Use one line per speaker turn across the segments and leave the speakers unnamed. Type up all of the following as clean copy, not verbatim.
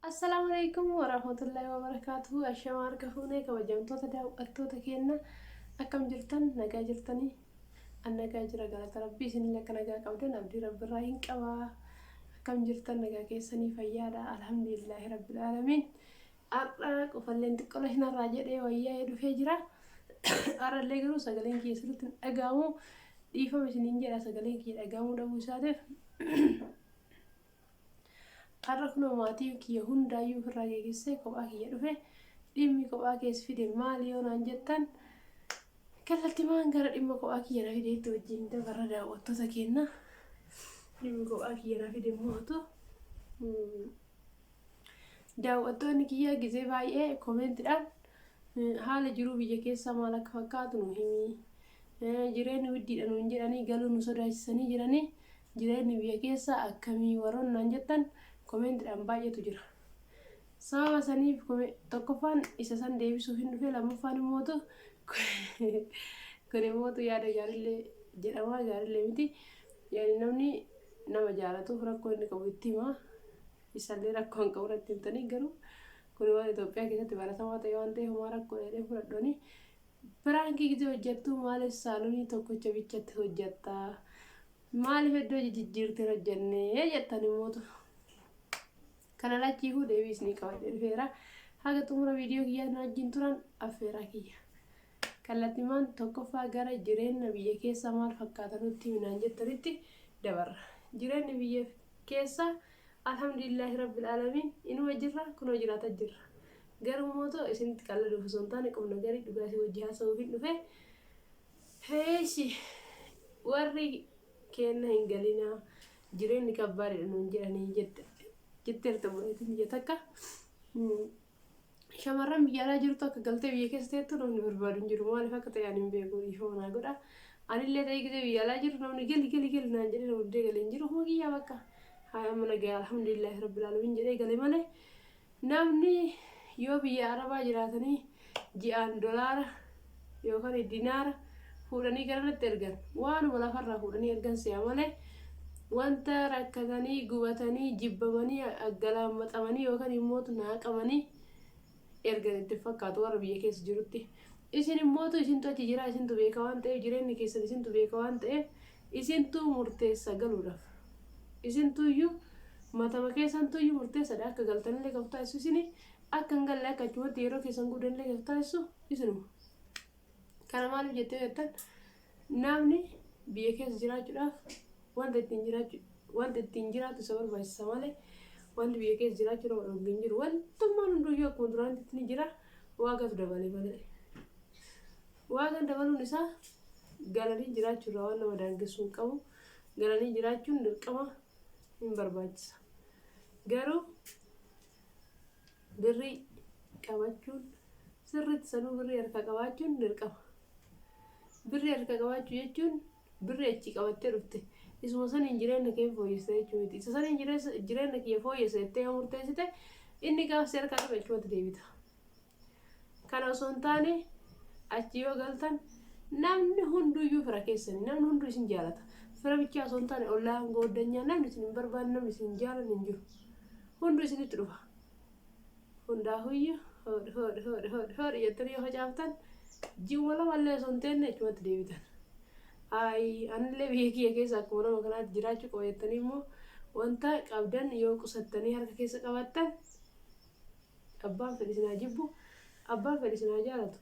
Assalamualaikum warahmatullahi wabarakatuh. Ashama harka fuunee kabajamtoota daawwattoota keenya akkam jirtan nagaa jirtanii an nagaa jira galata rabbii isinillee akka nagaa qabdan abdii rabbiirraa hin qabaa akkam jirtan nagaa keessanii fayyaadha alhamdulillahi rabbil aalamiin har'a qofalleen xiqqoola hinarraa jedhee wayyaa dhufee jira har'allee garuu sagaleen kiyya sirriitti dhaga'amu dhiifama isiniin jedha sagaleen kiyya dhaga'amuu dhabuu isaatiif har'a kun maatii kiyya hundaayyuu ofirraa geessee kophaa kiyya dhufe dhimmi kophaa keessa fide maali yoo naan jettan kallattimaan gara dhimma kophaa kiyya na fideetti wajjin dabarra daawwattoota keenya dhimmi kophaa kiyya na fide mootu daawwattoonni kiyya gizee baay'ee koomentiidhaan haala jiruu biyya keessaa maal akka fakkaatu nu himi jireenyi widdiidha nuun jedhanii galuu nu sodaachisanii jiranii jireenyi biyya keessaa akkamii warroon naan jettan koomentiidhaan baay'eetu jira. Sababa saniif tokkoffaan isa san deebisuuf hin dhufe lammaffaan immootu kun immootu yaada gaarillee jedhamaa gaarillee miti yaani namni nama jaalatuuf rakkoo inni qabu itti himaa isallee rakkoo hin qabu irratti himtanii garuu kun waan Itoophiyaa keessatti baratamaa ta'e waan ta'eef homaa rakkoo dheedhee fudhadhooni piraankii gisee hojjettu maaliif saalonii tokkocha bichatti hojjetta maaliif iddoo jijjiirtee hojjennee jettan immootu kana lachiifuu deebisni qabadhe dhufeera haga xumura viidiyoo kiyyaa wajjin turan affeeraa kiyya kallattimaan tokkoffaa gara jireenya biyya keessaa maal fakkaata nutti minaan jettanitti dabarra jireenya biyya keessaa alhamdulillahi rabbil aalamiin inuma jirra kunoo jiraata jirra garuu mootoo isinitti qalladuuf osoo hin taane qubna garii dhugaatii wajji haasa'uuf hin dhufe heeshi warri kenna hin galinaa jireenyi kabbaadha nuun jedhanii jetteerta bu'eetiin biyya takka shamarran biyya alaa jirtu akka galtee biyya keessa teettu namni barbaadu hin jiru maaliif akka ta'e ani hin beeku dhiifama naa godha anillee ta'ee gisee biyya alaa jiru namni gali naan jedhee namni galee hin jiru huma kiyyaa bakka haa amma nagaa alhamdulillahi rabbil aalamiin jedhee galee malee namni yoo biyya arabaa jiraatanii ji'aan dolaara yookaan dinaara fuudhanii garanatti ergan waanuma lafarraa fuudhanii ergan si'a malee wanta rakkatanii gubatanii jibbamanii aggalaammaqamanii yookaan immootu naaqamanii ergan itti fakkaatu warra biyya keessa jirutti isin immootu isintu achi jira isintu beeka waan ta'eef jireenyi keessan isintu beeka waan ta'eef isintu murteessa galuudhaaf isintuyyuu matama keessantuyyuu murteessadha akka galtanillee qabu taasisu isini akka hin galle akka achumatti yeroo keessan gudanillee qabu taasisu isinuma kana maaliif jettee jettan namni biyya keessa jiraachuudhaaf wanta ittiin jiraatu isa barbaachisa malee wanti biyya keessa jiraachuu nama dhorgu hin jiru wantummaan hunduyyuu akkuma duraanitti ni jira waaqatu dabalee malee waaqan dabaluun isaa galanii jiraachuurraa waan nama daangessuu hin qabu galanii jiraachuun dirqama hin barbaachisa garuu birrii qabachuun sirriitti sanuu birrii harka qabaachuun dirqama birrii harka qabaachuu jechuun birrii achi qabattee dhufte isuma saniin jireenya kee fooyyessee jechuu miti isa saniin jireenya kee fooyyessee murteessite inni gaafsi harka qabe achumatti deebita kana osoo hin taane achi yoo galtan namni hunduyyuu fira keessanii namni hunduu isin jaalata fira bichaa osoo hin taane ollaan gooddanyaa namni isin hin barbaanne namni isin hin jaalanne hin jiru hunduu isinitti dhufa hundaahuyyuu hoodhi jettanii yoo facaaftan ji'uma lamallee osoo hin teenne achumatti deebitan anillee biyya kiyya keessa akkuma nama kanaatti jiraachuu qabattanii immoo wanta qabdan yoo qusattanii harka keessa qabattan abbaan fedhi isinaa jibbu abbaan fedhi isinaa jaalatu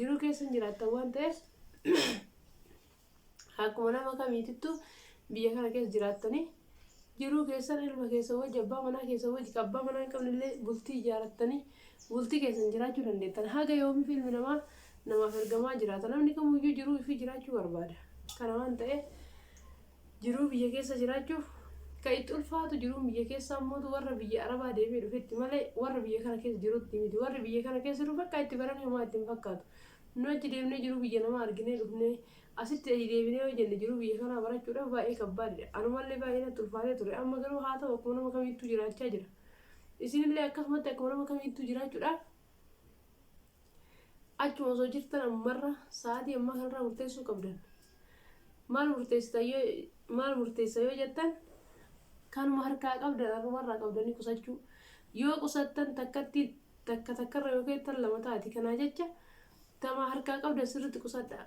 jiruu keessan jiraattan waan ta'eef akkuma nama kamiitittu biyya kana keessa jiraattanii jiruu keessan ilma keessa wajji abbaa manaa keessa wajji abbaa manaa hin qabnellee bultii ijaarattanii bultii keessan jiraachuu dandeettan haga yoomiif ilmi namaa namaaf ergamaa jiraata namni kamuyyuu jiruu fi jiraachuu barbaada kana waan ta'eef jiruu biyya keessa jiraachuuf kan itti ulfaatu jiruu biyya keessaa immootu warra biyya arabaa deemee dhufetti malee warra biyya kana keessa jirutti miti warri biyya kana keessa jiru bakka itti baran homaa ittiin fakkaatu nu achi deemnee jiruu biyya namaa arginee dhufnee asitti achi deebinee yoo jenne jiruu biyya kanaa barachuudhaaf baay'ee kabbaadidha anumallee baay'ee natti ulfaatee ture amma garuu haa ta'u akkuma nama kamiittuu jiraachaa jira isinillee akkasumatti akkuma nama kamiittuu jiraachuudhaaf achuma osoo jirtan ammarra sa'aatii ammaa kanarraa murteessuu qabdan maal murteessa yoo jettan kanuma harkaa qabdan anumarraa qabdanii qusachuu yoo qusattan takkarra yoo keettan lama taati kanaa jecha tama harkaa qabda sirriitti qusadhaa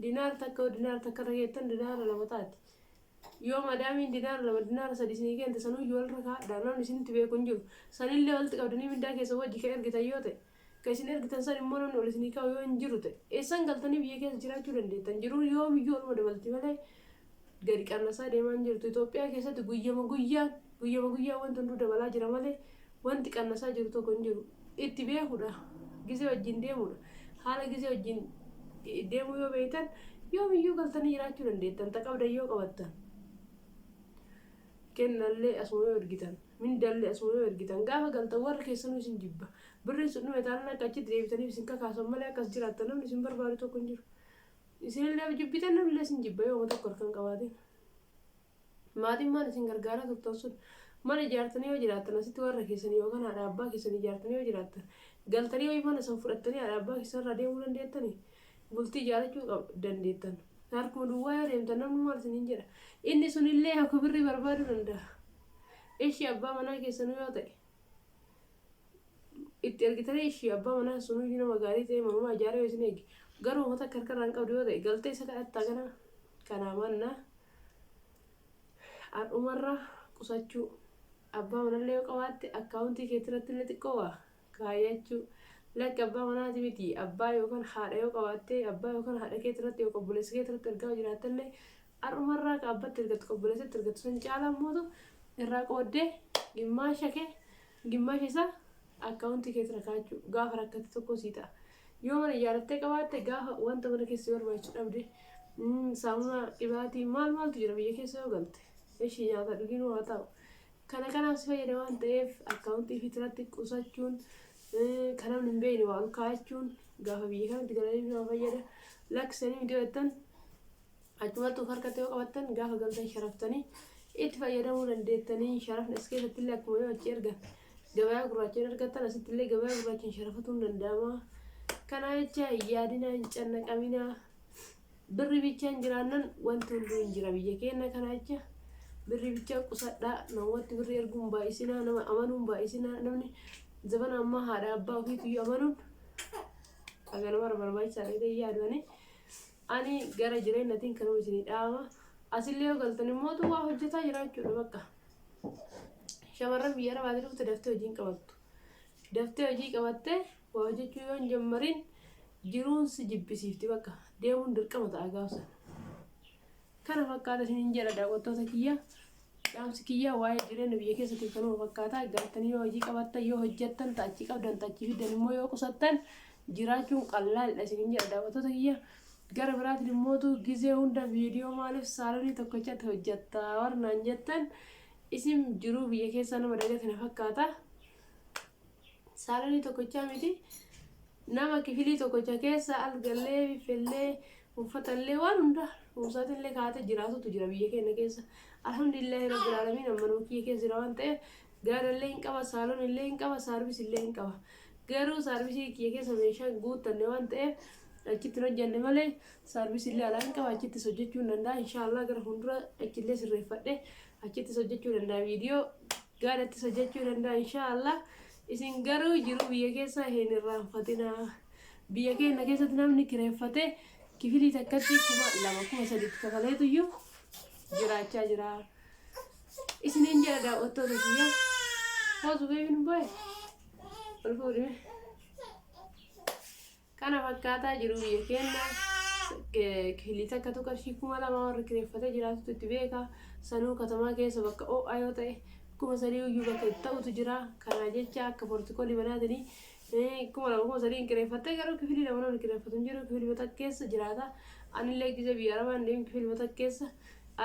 dinaar takkarra keettan dinaara lama taati yoo madaamiin dinaara lama dinaara sadii isinii keente sanuu yoo irra daanaan isinitti beeku hin jiru sanillee walitti qabdanii mindaa keessa wajji ka ergitan yoo ta'e ka isin ergitan san immoo namni ol isinii kaa'u yoo hin jiru ta'e eessan galtanii biyya keessa jiraachuu dandeettan jiruu yoo biyyoo olma dabalti malee gadi qannasaa deemaa hin jirtu Itoophiyaa keessatti guyyama guyyaa wanti hunduu dabalaa jira malee wanti qannasaa jiru tokko hin jiru itti beekudha gisee wajjin deemudha haala gisee wajjin deemuu yoo beektan yoo biyyoo galtanii jiraachuu dandeettan taqabdan yoo qabattan kennallee asuma yoo ergitan mindallee asuma yoo ergitan gaafa galtan warra keessanuu isin jibba birri sun dhume taanaan akka achitti deebitaniif isin kakaasan malee akkas jiraattan namni isin barbaadu tokko hin jiru isinillee jibbitan namnillee isin jibba yoo tokko harkaan qabaatin maatiin maan isin gargaaraa turtan sun mana ijaartanii yoo jiraattan asitti warra keessanii yookaan haadha abbaa keessanii ijaartanii yoo jiraattan galtanii yoo mana san fudhattanii haadha abbaa keessarraa deemuu dandeettanii bultii ijaarachuu dandeettan harkuma duwwaa yoo deemtan namni maal isiniin jedha inni sunillee akka birrii barbaaduu danda'a ishii abbaa manaa keessanuu yoo ta'e itti ergitanii ishii abbaa manaa sunuu nama gaarii ta'e manuma ijaaree yoo isin eegi garuu uummata akka harkarraan qabdu yoo ta'e galtee isa kadhattaa kanaa mannaa haadhumarraa qusachuu abbaa manallee yoo qabaatte akkaawuntii keetirratti illee xiqqoo waa kaayyachuu lakki abbaa manaati miti abbaa yookaan haadha yoo qabaatte abbaa yookaan haadha keetirratti yoo qobboleessa keetirratti ergaa jiraattallee haadhumarraa ka abbatti ergattu qobboleessatti ergattu san caalaa mootu irraa qooddee gimmaasha isaa akkaawuntii keetira kaachuu gaafa rakkate tokko sii ta'a yoo mana ijaarattee qabaatte gaafa wanta mana keessa barbaachisu dhabde saamunaa qibaatii maaltu jira biyya keessa yoo galte ishii nyaata dhuginuu haa ta'u kanaaf si fayyada waan ta'eef akkaawuntii fitirratti qusachuun kan namni hin beekne waa ol kaayachuun gaafa biyya kanatti galanii nama fayyada lakkisanii midiyoo jettan achumatti of harkatti yoo qabattan gaafa galtan sharaftanii itti fayyadamuu dandeettanii sharafni as keessatti illee akkuma yoo achi ergan gabayaa gurraachaan argattan asitti illee gabayaa gurraachaan sharafatuun danda'ama kanaa jecha yaadina hin cannaqamina birri bichaan jiraannan wanti hunduu hin jira biyya keenya kanaa jecha birri bichaa qusadhaa namatti birri erguun baay'isinaa nama amanuun baay'isinaa namni zabana ammaa haadha abbaa ofiitu amanuun aganama barbaachisaadha ta'ee yaadanii ani gara jireenyatiin kanuma isinii dhaama asillee yoo galtan immoo waa hojjetaa jiraachuudha bakka shamarran biyya arabaatii dhufte daftee hojii hin qabattu daftee hojii qabattee waa hojjechuu yoo hin jammarin jiruun si jibbisiifti bakka deemuun dirqama ta'a gaafsan kana fakkaata isiniin jedha daawwattoota kiyya dhaamsi kiyya waa'ee jireenya biyya keessatti kanuma fakkaata galtanii yoo hojii qabattan yoo hojjettan ta'achi qabdan ta'achi fiddan immoo yoo qusattan jiraachuun qal'aadha isiniin jedha daawwattoota kiyya gara biraatiin immootu gizee hunda viidiyoo maaliif saalonii tokkochatti hojjetta warnaan jettan isin jiruu biyya keessaa nama dagate na fakkaata saalonii tokkochaa miti nama kifilii tokkocha keessa algallee biffellee uffatallee waan hunda uusaatillee kaatee jiraatutu jira biyya keenya keessa alhamdulillahi rabbil aalamiin ammanuu kiyya keessa jira waan ta'eef gaadallee hin qaba saalonillee hin qaba saarbisillee hin qaba garuu saarbisii kiyya keessa meeshaa guuttanne waan ta'eef achitti hojjanne malee saarbisillee alaa hin qaba achittis hojjechuu hin danda'a inshaallah gara fuuldura achillee sirreeffadhe achittis hojjechuu danda'a viidiyoo gaadhattis hojjechuu danda'a inshaallah isin garuu jiru biyya keessa hin irraanfatina biyya keenya keessatti namni kireeffate kifilii takkatti 2,300 kafaleetuyyuu jiraachaa jira isiniin jedha daawwattoota kiyya hoosu beekin bahe ol fuudhime kana fakkaataa jiru biyya keenya kifilii takkatu qarshii 2,000 warra kireeffate jiraatutu itti beeka sanuu katamaa keessa bakka ho'aa yoo ta'e 3,000 bakka itti ta'utu jira kanaa jecha akka poortikolii banaatanii 2,000 kireeffattee garuu kifilii lama namni kireeffatu hin jiru kifilii bata keessa jiraata anillee gisa biyya arabaan deemu kifilii bata keessa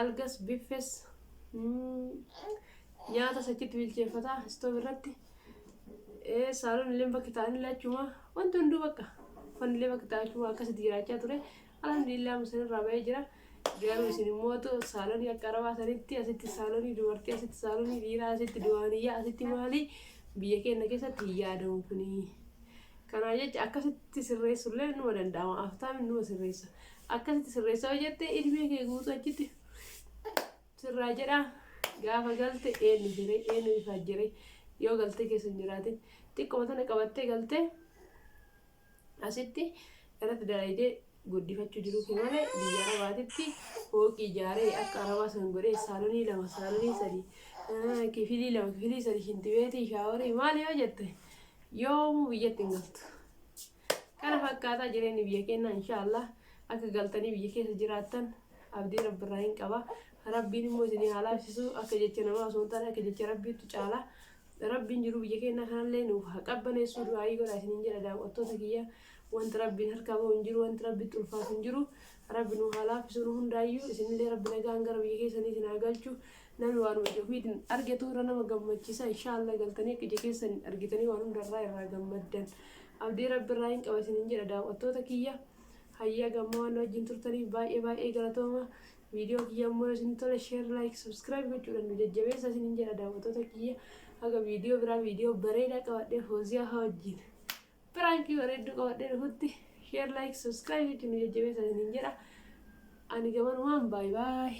algas biffes nyaata sachitti bilcheeffata istoof irratti saaloon illee bakki ta'anillee achuma wanti hunduu bakka uffanillee bakki ta'achuma akkasitti jiraachaa ture alhamdulillah musan irraa ba'ee jira garuu isin immootu saaloonii akka arabaa sanitti asitti saaloonii dubartii asitti saaloonii dhiiraa asitti duwaaniyyaa asitti maalii biyya keenya keessatti hin yaadamu kuni kanaa jecha akkasitti sirreessullee numa danda'ama aftaan numa sirreessa akkasitti sirreessa yoo jette ilmee kee guutuu achitti sirraa jedha gaafa galte eenyu ifaa jire yoo galtee keessa hin jiraatin xiqqoo tana qabattee galtee asitti irratti dalaydee guddifachuu jiru fi malee biyya arabaatitti fooqii ijaaree akka arabaa san godhee saalonii 2 saalonii 3 kifilii 2 kifilii 3 shintibeetii shaaworii maal yoo jette yoomuu biyyatti hin galtu. Kana fakkaataa jireenyi biyya keenyaa inshaallah akka galtanii biyya keessa jiraattan abdii rabbiirraa hin qaba. Rabbiin immoo isinii haa laaffisu akka jecha namaa osoo hin taane akka jecha rabbiitu caala. Rabbiin jiru biyya keenyaa kanallee nuuf haa qabbaneessuu du'aayii godha isiniin jedha daawwattoota kiyya. Wanti rabbiin harkaa bahu hin jiru, wanti rabbitti ulfaatu hin jiru. Rabbi nuuf haa laaffisu nu hundaayyuu isinillee rabbi nagaan gara biyya keessanii isin haa galchu. Namni waan ija ofiitiin argatu irra nama gammachiisa inshaallah galtanii akka ija keessan argitanii waan hundarraa irraa gammaddan. Abdii rabbiirraa hin qaba isiniin jedha daawwattoota kiyya. Hayyaa gammaa waan wajjin turtaniif baay'ee galatooma. Video kiyya immoo isin tole share like subscribe gochuudhaan nu jajjabeessa isiniin jedha daawwattoota kiyya. Haga video biraa video bareedaa qabadhee Fooziyaa haa wajjin prank bareedduu qabadhee dhufutti share like subscribe gochuun nu jajjabeessa isiniin jedha. Ani gamanumaan bye bye.